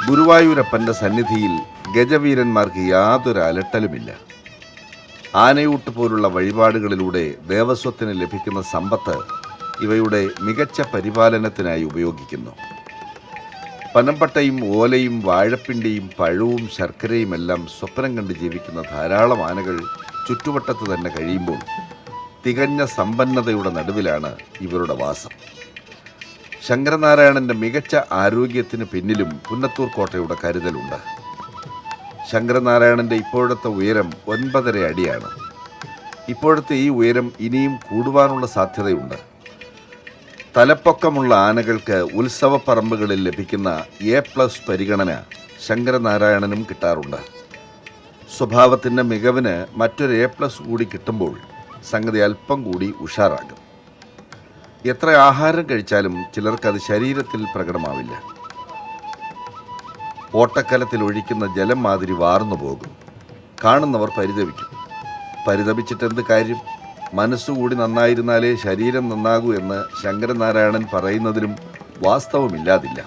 ഗുരുവായൂരപ്പൻ്റെ സന്നിധിയിൽ ഗജവീരന്മാർക്ക് യാതൊരു അലട്ടലുമില്ല. ആനയൂട്ട് പോലുള്ള വഴിപാടുകളിലൂടെ ദേവസ്വത്തിന് ലഭിക്കുന്ന സമ്പത്ത് ഇവയുടെ മികച്ച പരിപാലനത്തിനായി ഉപയോഗിക്കുന്നു. പനമ്പട്ടയും ഓലയും വാഴപ്പിണ്ടിയും പഴവും ശർക്കരയുമെല്ലാം സ്വപ്നം കണ്ട് ജീവിക്കുന്ന ധാരാളം ആനകൾ ചുറ്റുവട്ടത്ത് തന്നെ കഴിയുമ്പോൾ തികഞ്ഞ സമ്പന്നതയുടെ നടുവിലാണ് ഇവരുടെ വാസം. ശങ്കരനാരായണൻ്റെ മികച്ച ആരോഗ്യത്തിന് പിന്നിലും പുന്നത്തൂർ കോട്ടയുടെ കരുതലുണ്ട്. ശങ്കരനാരായണൻ്റെ ഇപ്പോഴത്തെ ഉയരം 9.5 അടിയാണ്. ഇപ്പോഴത്തെ ഈ ഉയരം ഇനിയും കൂടുവാനുള്ള സാധ്യതയുണ്ട്. തലപ്പൊക്കമുള്ള ആനകൾക്ക് ഉത്സവപ്പറമ്പുകളിൽ ലഭിക്കുന്ന A+ പരിഗണന ശങ്കരനാരായണനും കിട്ടാറുണ്ട്. സ്വഭാവത്തിൻ്റെ മികവിന് മറ്റൊരു A+ കൂടി കിട്ടുമ്പോൾ സംഗതി അല്പം കൂടി ഉഷാറാകും. എത്ര ആഹാരം കഴിച്ചാലും ചിലർക്കത് ശരീരത്തിൽ പ്രകടമാവില്ല. ഓട്ടക്കലത്തിൽ ഒഴിക്കുന്ന ജലം മാതിരി വാർന്നു പോകും. കാണുന്നവർ പരിതപിക്കും. പരിതപിച്ചിട്ടെന്ത് കാര്യം? മനസ്സുകൂടി നന്നായിരുന്നാലേ ശരീരം നന്നാകൂ എന്ന് ശങ്കരനാരായണൻ പറയുന്നതിലും വാസ്തവമില്ലാതില്ല.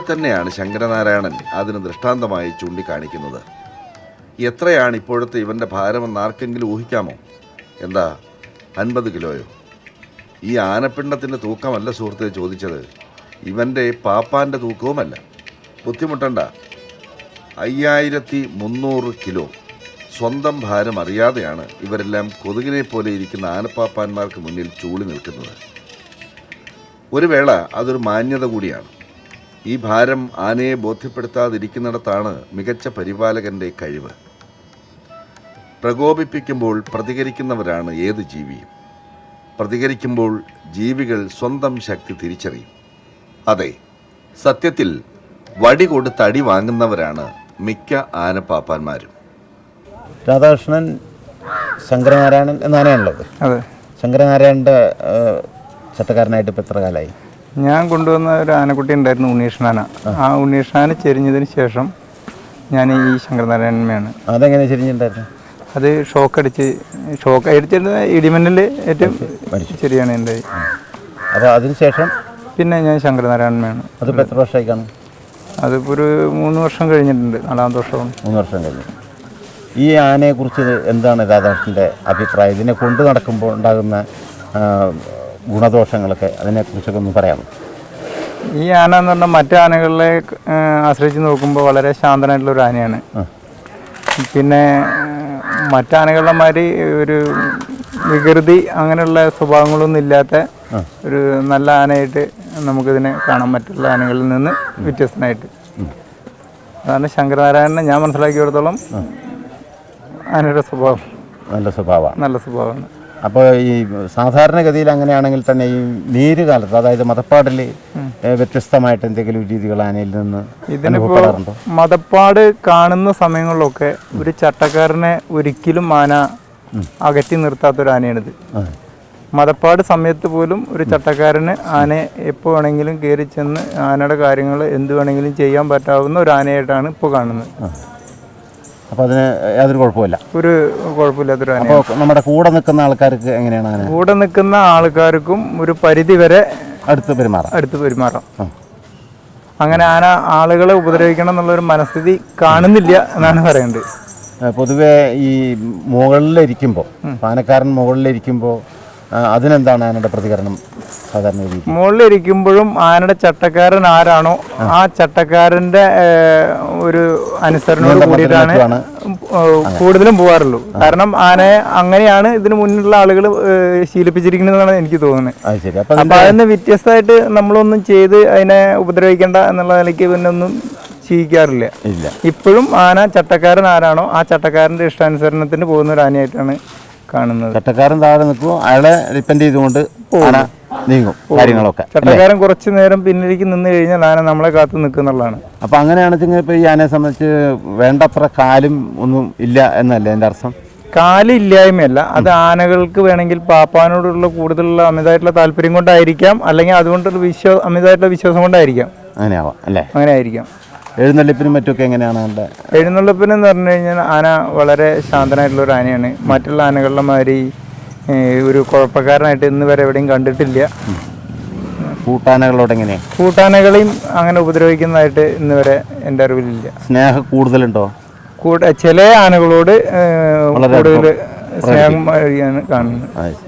തന്നെയാണ് ശങ്കരനാരായണൻ അതിന് ദൃഷ്ടാന്തമായി ചൂണ്ടിക്കാണിക്കുന്നത്. എത്രയാണ് ഇപ്പോഴത്തെ ഇവൻ്റെ ഭാരമെന്ന് ആർക്കെങ്കിലും ഊഹിക്കാമോ? എന്താ, 50 കിലോയോ? ഈ ആനപ്പിണ്ടത്തിൻ്റെ തൂക്കമല്ല സുഹൃത്തെ ചോദിച്ചത്, ഇവൻ്റെ പാപ്പാൻ്റെ തൂക്കവുമല്ല. ബുദ്ധിമുട്ടണ്ട. 5300 കിലോ സ്വന്തം ഭാരം അറിയാതെയാണ് ഇവരെല്ലാം കൊതുകിനെ പോലെ ഇരിക്കുന്ന ആനപ്പാപ്പാന്മാർക്ക് മുന്നിൽ ചൂളി നിൽക്കുന്നത്. ഒരു വേള അതൊരു മാന്യത കൂടിയാണ്. ഈ ഭാരം ആനയെ ബോധ്യപ്പെടുത്താതിരിക്കുന്നിടത്താണ് മികച്ച പരിപാലകൻ്റെ കഴിവ്. പ്രകോപിപ്പിക്കുമ്പോൾ പ്രതികരിക്കുന്നവരാണ് ഏത് ജീവിയും. പ്രതികരിക്കുമ്പോൾ ജീവികൾ സ്വന്തം ശക്തി തിരിച്ചറിയും. അതെ, സത്യത്തിൽ വടി കൊടുത്ത് അടി വാങ്ങുന്നവരാണ് മിക്ക ആനപ്പാപ്പാന്മാരും. രാധാകൃഷ്ണൻ ശങ്കരനാരായണൻ എന്നാണുള്ളത്. അതെ, ശങ്കരനാരായണൻ്റെ ചട്ടക്കാരനായിട്ട് ഇപ്പോൾ എത്ര കാലമായി? ഞാൻ കൊണ്ടുവന്ന ഒരു ആനക്കുട്ടി ഉണ്ടായിരുന്നു, ഉണ്ണീഷ്ണാന. ആ ഉണ്ണീഷ്ണാന ചെരിഞ്ഞതിന് ശേഷം ഞാൻ ഈ ശങ്കരനാരായണനെയാണ്. അതെങ്ങനെ ചെരിഞ്ഞിട്ടുണ്ടായിരുന്നു? അത് ഷോക്ക് അടിച്ചിട്ട് ഇടിമിന്നൽ ഏറ്റവും ശരിയാണ് ഉണ്ടായി. അപ്പോൾ അതിനുശേഷം പിന്നെ ഞാൻ ശങ്കരനാരായണനെയാണ്. അതിപ്പോൾ എത്ര വർഷമായി കാണും? അതിപ്പോൾ ഒരു 3 വർഷം കഴിഞ്ഞിട്ടുണ്ട്. 4ാമത്തെ വർഷമാണ്. 3 വർഷം കഴിഞ്ഞു. ഈ ആനയെക്കുറിച്ച് എന്താണ് രാധാകൃഷ്ണൻ്റെ അഭിപ്രായം? ഇതിനെ കൊണ്ടു നടക്കുമ്പോൾ ഉണ്ടാകുന്ന ഗുണദോഷങ്ങളൊക്കെ അതിനെക്കുറിച്ചൊക്കെ ഒന്ന് പറയാമോ? ഈ ആന എന്ന് പറഞ്ഞാൽ മറ്റു ആനകളെ ആശ്രയിച്ച് നോക്കുമ്പോൾ വളരെ ശാന്തനായിട്ടുള്ളൊരു ആനയാണ്. പിന്നെ മറ്റാനകളുടെ മാതിരി ഒരു വികൃതി അങ്ങനെയുള്ള സ്വഭാവങ്ങളൊന്നും ഇല്ലാത്ത ഒരു നല്ല ആനയായിട്ട് നമുക്കിതിനെ കാണാൻ. മറ്റുള്ള ആനകളിൽ നിന്ന് വ്യത്യസ്തനായിട്ട്. അതാണ് ശങ്കരനാരായണനെ ഞാൻ മനസ്സിലാക്കിയിടത്തോളം ആനയുടെ സ്വഭാവം. നല്ല സ്വഭാവമാണ്. അപ്പോൾ ഈ സാധാരണഗതിയിൽ അങ്ങനെയാണെങ്കിൽ തന്നെ ഈ നീര് കാലത്ത്, അതായത് മതപ്പാടിൽ വ്യത്യസ്തമായിട്ട് എന്തെങ്കിലും രീതികൾ ആനയിൽ നിന്ന് അനുഭവപ്പെടാറുണ്ടോ? മതപ്പാട് കാണുന്ന സമയങ്ങളിലൊക്കെ ഒരു ചട്ടക്കാരനെ ഒരിക്കലും ആന അകറ്റി നിർത്താത്തൊരു ആനയാണിത്. മതപ്പാട് സമയത്ത് പോലും ഒരു ചട്ടക്കാരന് ആനയെ എപ്പോൾ വേണമെങ്കിലും കയറി ചെന്ന് ആനയുടെ കാര്യങ്ങൾ എന്ത് വേണമെങ്കിലും ചെയ്യാൻ പറ്റാവുന്ന ഒരു ആനയായിട്ടാണ് ഇപ്പോൾ കാണുന്നത്. അപ്പോൾ അതിന് യാതൊരു കുഴപ്പമില്ല, ഒരു കുഴപ്പമില്ലാത്തൊരു ആന. അപ്പോൾ നമ്മുടെ കൂടെ നിൽക്കുന്ന ആൾക്കാർക്ക് എങ്ങനെയാണ്? കൂടെ നിൽക്കുന്ന ആൾക്കാർക്കും ഒരു പരിധി വരെ അടുത്ത് പെരുമാറാം. അങ്ങനെ ആന ആളുകളെ ഉപദ്രവിക്കണം എന്നുള്ളൊരു മനസ്ഥിതി കാണുന്നില്ല എന്നാണ് പറയേണ്ടത്. പൊതുവെ ഈ മുകളിലിരിക്കുമ്പോൾ, ആനക്കാരൻ മുകളിലിരിക്കുമ്പോൾ അതിനെന്താണ് ആനയുടെ പ്രതികരണം? സാധാരണ മുകളിലിരിക്കുമ്പോഴും ആനയുടെ ചട്ടക്കാരൻ ആരാണോ ആ ചട്ടക്കാരൻ്റെ ഒരു അനുസരണയോട് കൂടിയിട്ടാണ് കൂടുതലും പോകാറുള്ളൂ. കാരണം ആനയെ അങ്ങനെയാണ് ഇതിനു മുന്നിലുള്ള ആളുകൾ ശീലിപ്പിച്ചിരിക്കുന്നതെന്നാണ് എനിക്ക് തോന്നുന്നത്. അപ്പം അതിന് വ്യത്യസ്തമായിട്ട് നമ്മളൊന്നും ചെയ്ത് അതിനെ ഉപദ്രവിക്കേണ്ട എന്നുള്ള നിലയ്ക്ക് പിന്നെ ഒന്നും ചെയ്യിക്കാറില്ല. ഇപ്പോഴും ആന ചട്ടക്കാരൻ ആരാണോ ആ ചട്ടക്കാരൻ്റെ ഇഷ്ടാനുസരണത്തിന് പോകുന്ന ഒരു ആനയായിട്ടാണ് കാണുന്നത്. ചട്ടക്കാരൻ താഴെ നിൽക്കുമ്പോൾ അയാളെ ഡിപ്പെൻഡ് ചെയ്തുകൊണ്ട് നീങ്ങും കാര്യങ്ങളൊക്കെ. ചട്ടക്കാരൻ കുറച്ചു നേരം പിന്നിലേക്ക് നിന്ന് കഴിഞ്ഞാൽ ആന നമ്മളെ കാത്തു നിൽക്കുന്നുള്ളതാണ്. അപ്പം അങ്ങനെയാണെന്നുവെച്ചെങ്കിൽ ഇപ്പോൾ ഈ ആനയെ സംബന്ധിച്ച് വേണ്ടത്ര കാലും ഒന്നും ഇല്ല എന്നല്ലേ എൻ്റെ അർത്ഥം? കാലില്ലായ്മയല്ല, അത് ആനകൾക്ക് വേണമെങ്കിൽ പാപ്പാനോടുള്ള കൂടുതലുള്ള അമിതമായിട്ടുള്ള താല്പര്യം കൊണ്ടായിരിക്കാം, അല്ലെങ്കിൽ അതുകൊണ്ടുള്ള അമിതമായിട്ടുള്ള വിശ്വാസം കൊണ്ടായിരിക്കാം. അങ്ങനെയാവാം അല്ലേ? അങ്ങനെ ആയിരിക്കാം. എഴുന്നള്ളിപ്പിനും മറ്റുമൊക്കെ എങ്ങനെയാണ്? എഴുന്നള്ളിപ്പിന് എന്ന് പറഞ്ഞു കഴിഞ്ഞാൽ ആന വളരെ ശാന്തനായിട്ടുള്ള ഒരു ആനയാണ്. മറ്റുള്ള ആനകളുടെ മാതിരി ഒരു കുഴപ്പക്കാരനായിട്ട് ഇന്ന് വരെ എവിടെയും കണ്ടിട്ടില്ല. കൂട്ടാനകളോട് എങ്ങനെയാണ്? കൂട്ടാനകളെയും അങ്ങനെ ഉപദ്രവിക്കുന്നതായിട്ട് ഇന്ന് വരെ എൻ്റെ അറിവിലില്ല. സ്നേഹം കൂടുതലുണ്ടോ? ചില ആനകളോട് കൂടുതൽ സ്നേഹം വഴിയാണ് കാണുന്നത്.